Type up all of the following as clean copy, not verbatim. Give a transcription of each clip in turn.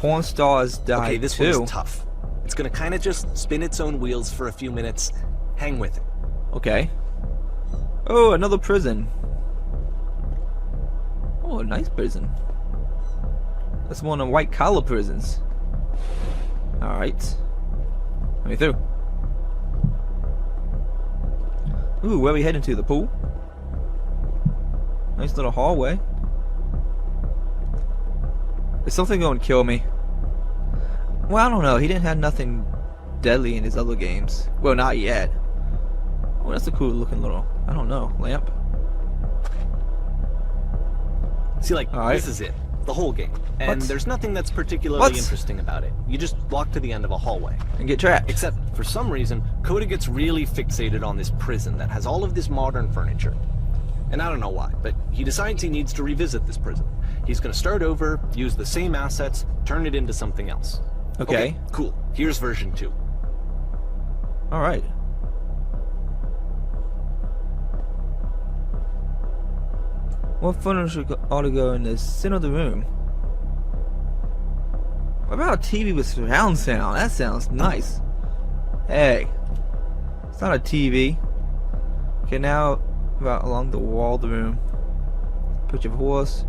porn stars die Okay, this too. one's tough. It's gonna kind of just spin its own wheels for a few minutes. Hang with it. Okay. Oh, another prison. Oh, a nice prison. That's one of the white collar prisons. Alright. Let me through. Ooh, where are we heading to? The pool? Nice little hallway. Is something going to kill me? Well, I don't know. He didn't have nothing deadly in his other games. Well, not yet. Oh, that's a cool looking little, I don't know, lamp. See, like, Alright. this is it. The whole game. And What? there's nothing that's particularly What? interesting about it. You just walk to the end of a hallway. And get trapped. Except, for some reason, Coda gets really fixated on this prison that has all of this modern furniture. And I don't know why, but he decides he needs to revisit this prison. He's gonna start over, use the same assets, turn it into something else. Okay. Cool. Here's version 2. Alright. What furniture ought to go in the center of the room? What about a TV with surround sound? That sounds nice. Hey. It's not a TV. Okay, now about along the wall of the room. Picture of a horse.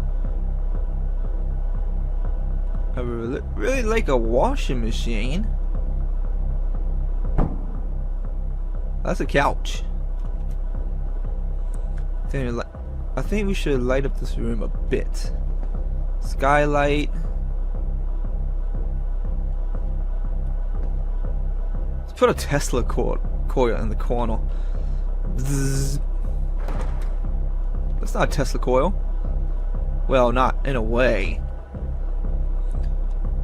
I really like a washing machine. That's a couch. I think we should light up this room a bit. Skylight. Let's put a Tesla coil in the corner. Bzzz. That's not a Tesla coil. Well, not in a way.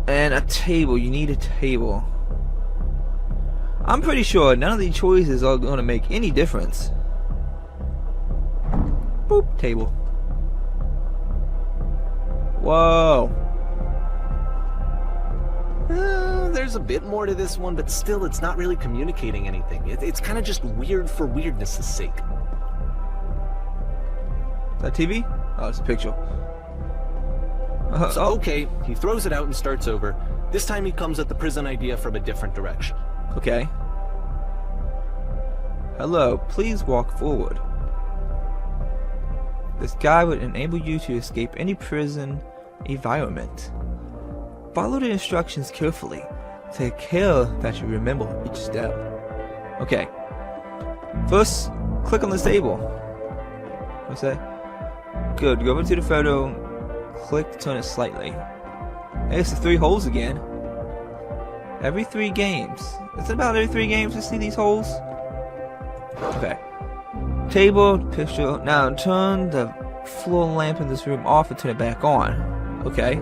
And a table. You need a table. I'm pretty sure none of these choices are going to make any difference. Boop. Table. Whoa. There's a bit more to this one, but still it's not really communicating anything. It's kind of just weird for weirdness' sake. Is that TV? Oh, it's a picture. So, okay, he throws it out and starts over. This time he comes at the prison idea from a different direction. Okay. Hello, please walk forward. This guide would enable you to escape any prison environment. Follow the instructions carefully. Take care that you remember each step. Okay. First, click on this table. What's that? Good. Go over to the photo. Click to turn it slightly. Hey, it's the 3 holes again. Every 3 games. It's about every 3 games to see these holes. Okay. Table, picture. Now turn the floor lamp in this room off and turn it back on. Okay.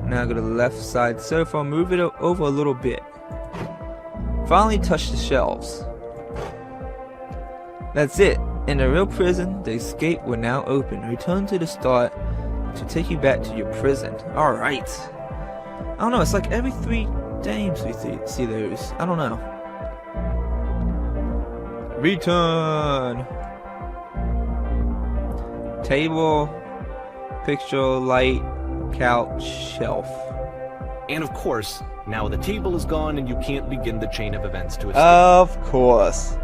Now go to the left side sofa, move it over a little bit. Finally touch the shelves. That's it. In the real prison, the escape will now open. Return to the start to take you back to your prison. Alright. I don't know, it's like every 3 games we see those. I don't know. Return. Table, picture, light, couch, shelf. And of course, now the table is gone and you can't begin the chain of events to escape. Of course.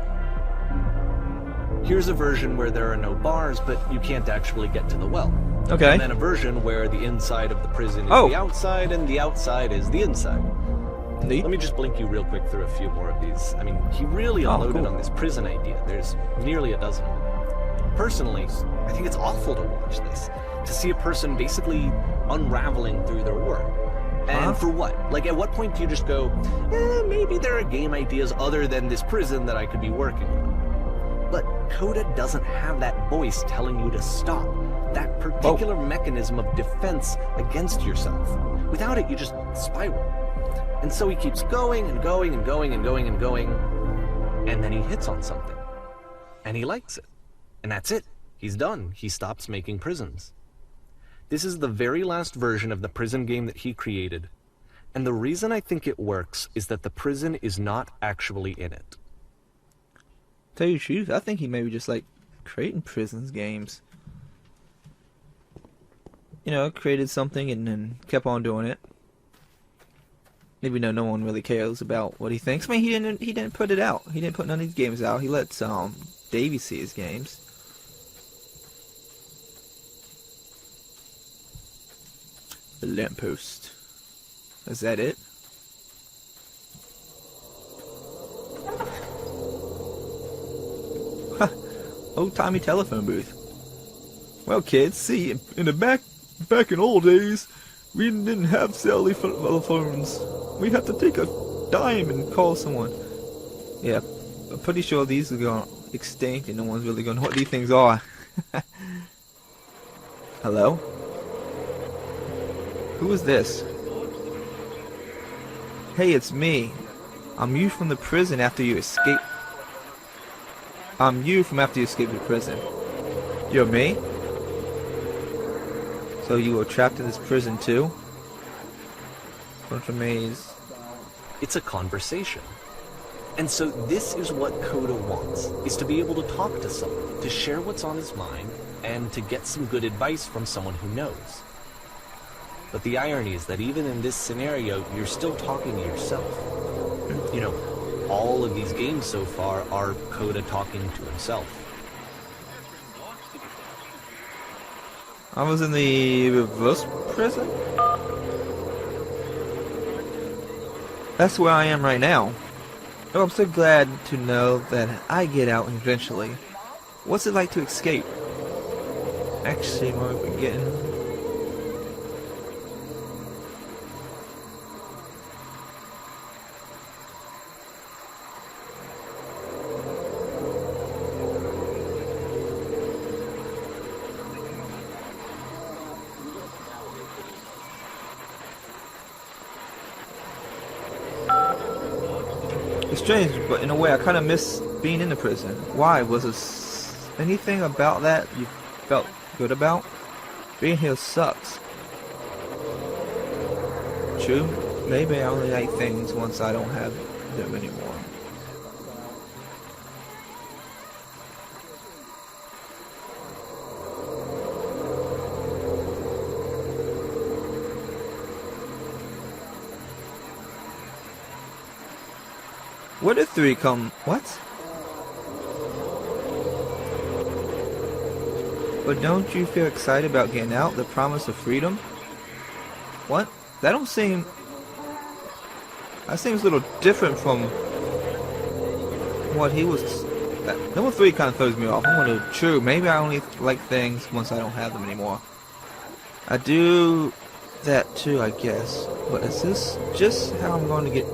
Here's a version where there are no bars, but you can't actually get to the well. Okay. And then a version where the inside of the prison is the outside and the outside is the inside. Neat. Let me just blink you real quick through a few more of these. I mean, he really unloaded on this prison idea. There's nearly a dozen of them. Personally, I think it's awful to watch this. To see a person basically unraveling through their work. And for what? Like, at what point do you just go, maybe there are game ideas other than this prison that I could be working on? But Coda doesn't have that voice telling you to stop. That particular mechanism of defense against yourself. Without it, you just spiral. And so he keeps going and going and going and going and going. And then he hits on something. And he likes it. And that's it. He's done. He stops making prisons. This is the very last version of the prison game that he created. And the reason I think it works is that the prison is not actually in it. Tell you the truth, I think he maybe just like creating prisons games. you know, created something and then kept on doing it. Even though no one really cares about what he thinks. I mean, he didn't put it out. He didn't put none of these games out. He lets Davey see his games. The lamppost. Is that it? Old-timey telephone booth. Well, kids, see, in the back in old days, we didn't have cellular phones. We had to take a dime and call someone. Yeah, I'm pretty sure these are going extinct and no one's really going to know what these things are. Hello? Who is this? Hey, it's me. I'm you from the prison after you escaped. I'm you from after you escaped the prison. You're me? So you were trapped in this prison too? Bunch of maze. It's a conversation. And so this is what Coda wants, is to be able to talk to someone, to share what's on his mind, and to get some good advice from someone who knows. But the irony is that even in this scenario, you're still talking to yourself. You know, all of these games so far are Coda talking to himself. I was in the reverse prison? That's where I am right now. Oh, I'm so glad to know that I get out eventually. What's it like to escape? Actually, what am I forgetting? It's strange, but in a way I kind of miss being in the prison. Why? Was there anything about that you felt good about? Being here sucks. True, maybe I only like things once I don't have them anymore. Where did 3 come? What? But don't you feel excited about getting out? The promise of freedom? What? That don't seem... That seems a little different from what he was... Number 3 kind of throws me off. I'm gonna... True, maybe I only like things once I don't have them anymore. I do that too, I guess. But is this just how I'm going to get...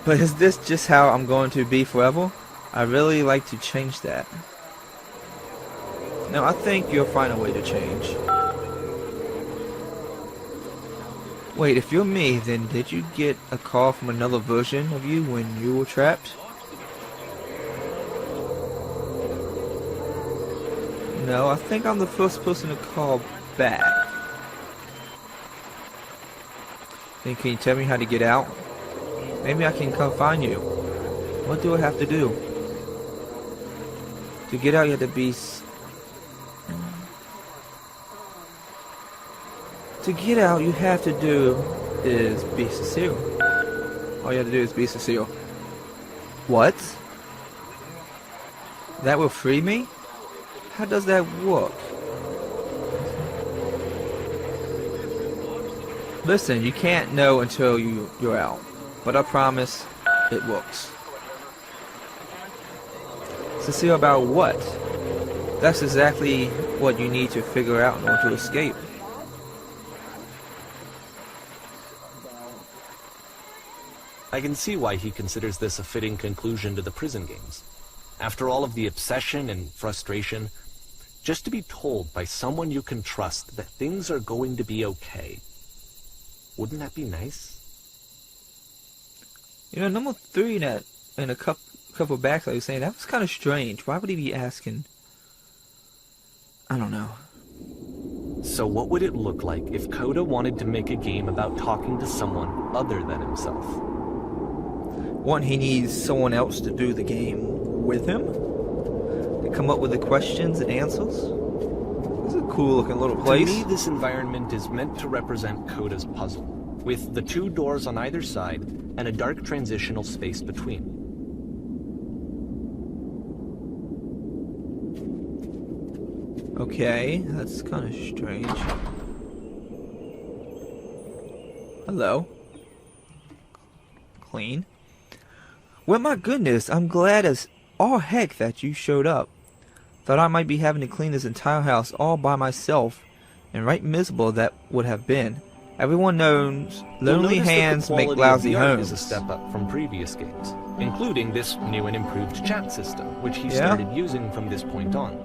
But is this just how I'm going to be forever? I really like to change that. No, I think you'll find a way to change. Wait, if you're me, then did you get a call from another version of you when you were trapped? No, I think I'm the first person to call back. Then can you tell me how to get out? Maybe I can come find you. What do I have to do? To get out, you have to be... To get out, you have to do is be sincere. All you have to do is be sincere. What? That will free me? How does that work? Listen, you can't know until you're out. But I promise, it works. Sincere about what? That's exactly what you need to figure out in order to escape. I can see why he considers this a fitting conclusion to the prison games. After all of the obsession and frustration, just to be told by someone you can trust that things are going to be okay. Wouldn't that be nice? You know, number 3 that in a couple backs I was saying, that was kind of strange. Why would he be asking? I don't know. So what would it look like if Coda wanted to make a game about talking to someone other than himself? One, he needs someone else to do the game with him. To come up with the questions and answers. This is a cool looking little To place. me, this environment is meant to represent Coda's puzzle, with the 2 doors on either side and a dark transitional space between. Okay, that's kind of strange. Hello. Clean. Well, my goodness, I'm glad as all heck that you showed up. Thought I might be having to clean this entire house all by myself, and right miserable that would have been. Everyone knows lonely hands make lousy homes. Is a step up from previous games, including this new and improved chat system, which he started using from this point on.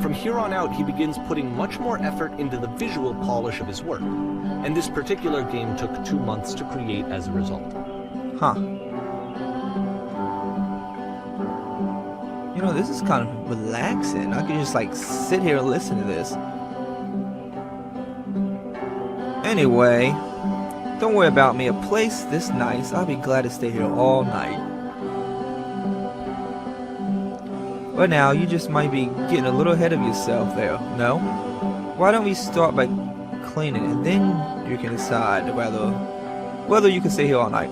From here on out, he begins putting much more effort into the visual polish of his work, and this particular game took 2 months to create as a result. Huh. You know, this is kind of relaxing. I could just like sit here and listen to this. Anyway, don't worry about me. A place this nice, I'll be glad to stay here all night. But now, you just might be getting a little ahead of yourself there, no? Why don't we start by cleaning and then you can decide whether you can stay here all night.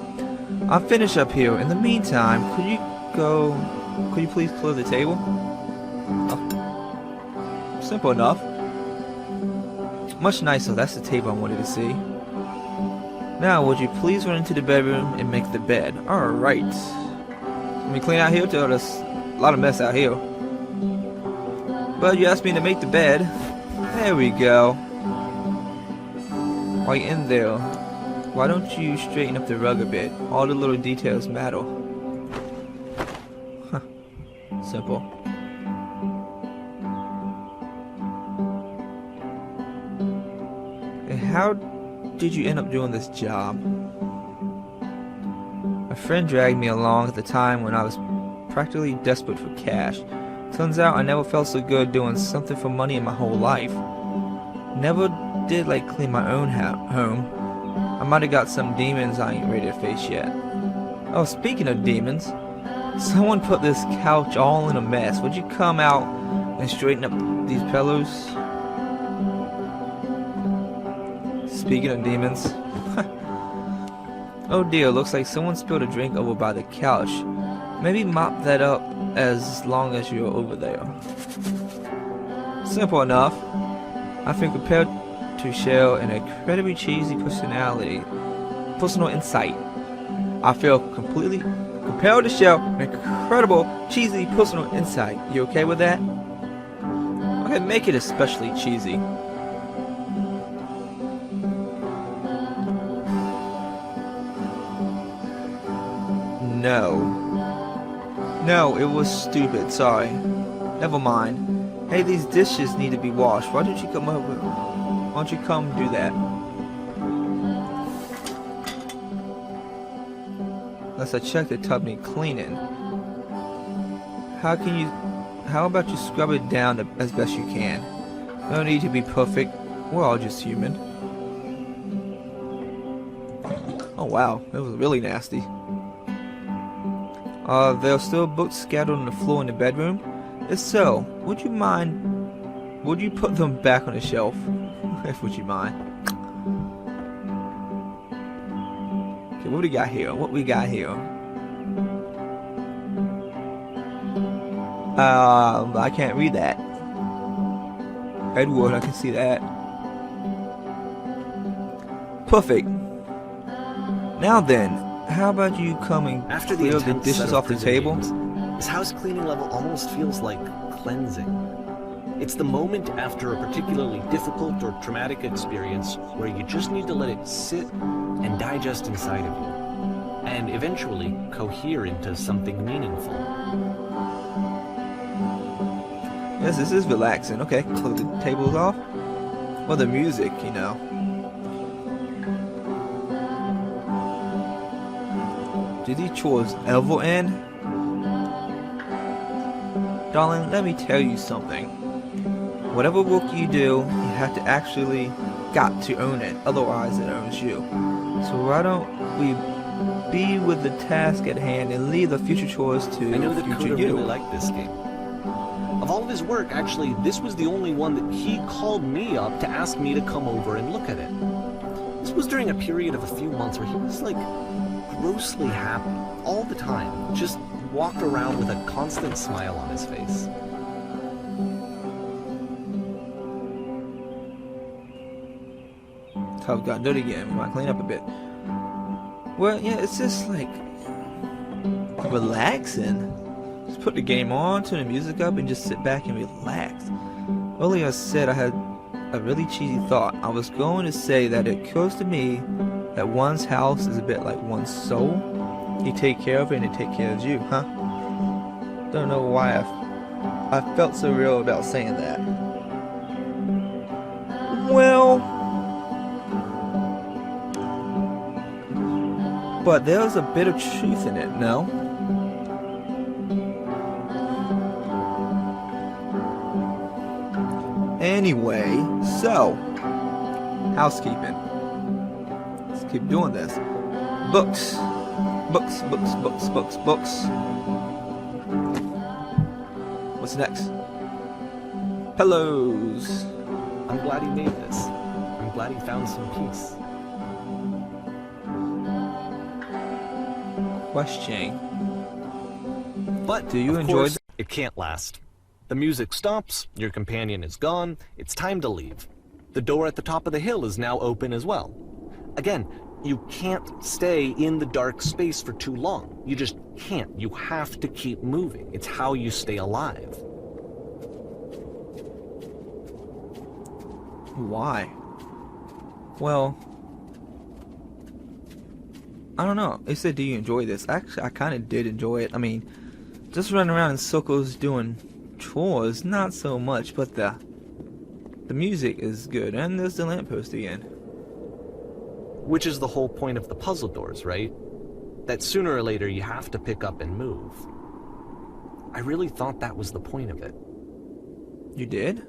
I'll finish up here. In the meantime, could you please clear the table? Oh, simple enough. Much nicer. That's the table I wanted to see. Now, would you please run into the bedroom and make the bed? Alright. Let me clean out here too. There's a lot of mess out here. But you asked me to make the bed. There we go. While you're in there, why don't you straighten up the rug a bit? All the little details matter. Huh. Simple. And how did you end up doing this job? A friend dragged me along at the time when I was practically desperate for cash. Turns out I never felt so good doing something for money in my whole life. Never did like clean my own home. I might have got some demons I ain't ready to face yet. Oh, speaking of demons, someone put this couch all in a mess. Would you come out and straighten up these pillows? Speaking of demons. Oh dear, looks like someone spilled a drink over by the couch. Maybe mop that up as long as you're over there. Simple enough. I feel compelled to share an incredibly cheesy personal insight. I feel completely compelled to share an incredible cheesy personal insight. You okay with that? Okay, make it especially cheesy. No, it was stupid, sorry. Never mind. Hey, these dishes need to be washed. Why don't you come over? Why don't you come do that? Unless I check the tub need cleaning. How about you scrub it down as best you can? No need to be perfect. We're all just human. Oh wow, that was really nasty. There are still books scattered on the floor in the bedroom. If so, would you put them back on the shelf? If would you mind? Okay, what do we got here? I can't read that. Edward, I can see that. Perfect. Now then, how about you come and clear the dishes off the table? This house cleaning level almost feels like cleansing. It's the moment after a particularly difficult or traumatic experience where you just need to let it sit and digest inside of you, and eventually cohere into something meaningful. Yes, this is relaxing. Okay, clear the tables off. Well, the music, you know. Do these chores ever end? Darling, let me tell you something. Whatever work you do, you have to actually got to own it, otherwise it owns you. So why don't we be with the task at hand and leave the future chores to I know that future Coda you? really liked this game. Of all of his work, actually, this was the only one that he called me up to ask me to come over and look at it. This was during a period of a few months where he was like grossly happy all the time, just walked around with a constant smile on his face. Tough got dirty again. We might clean up a bit. Well, yeah, it's just like relaxing. Just put the game on, turn the music up, and just sit back and relax. Earlier I said I had a really cheesy thought. I was going to say that it occurs to me that one's house is a bit like one's soul. You take care of it and it takes care of you, huh? Don't know why I felt so real about saying that. Well, but there's a bit of truth in it, no? Anyway, so, housekeeping. Let's keep doing this. Books. Books, books, books, books, books. What's next? Pillows. I'm glad he made this. I'm glad he found some peace. Question. But do you of enjoy course, it can't last. The music stops, your companion is gone, it's time to leave. The door at the top of the hill is now open as well. Again, you can't stay in the dark space for too long. You just can't. You have to keep moving. It's how you stay alive. Why? Well, I don't know. It said, do you enjoy this? Actually, I kind of did enjoy it. I mean, just running around in circles doing chores, not so much, but the music is good, and there's the lamppost again. Which is the whole point of the puzzle doors, right? That sooner or later you have to pick up and move. I really thought that was the point of it. You did?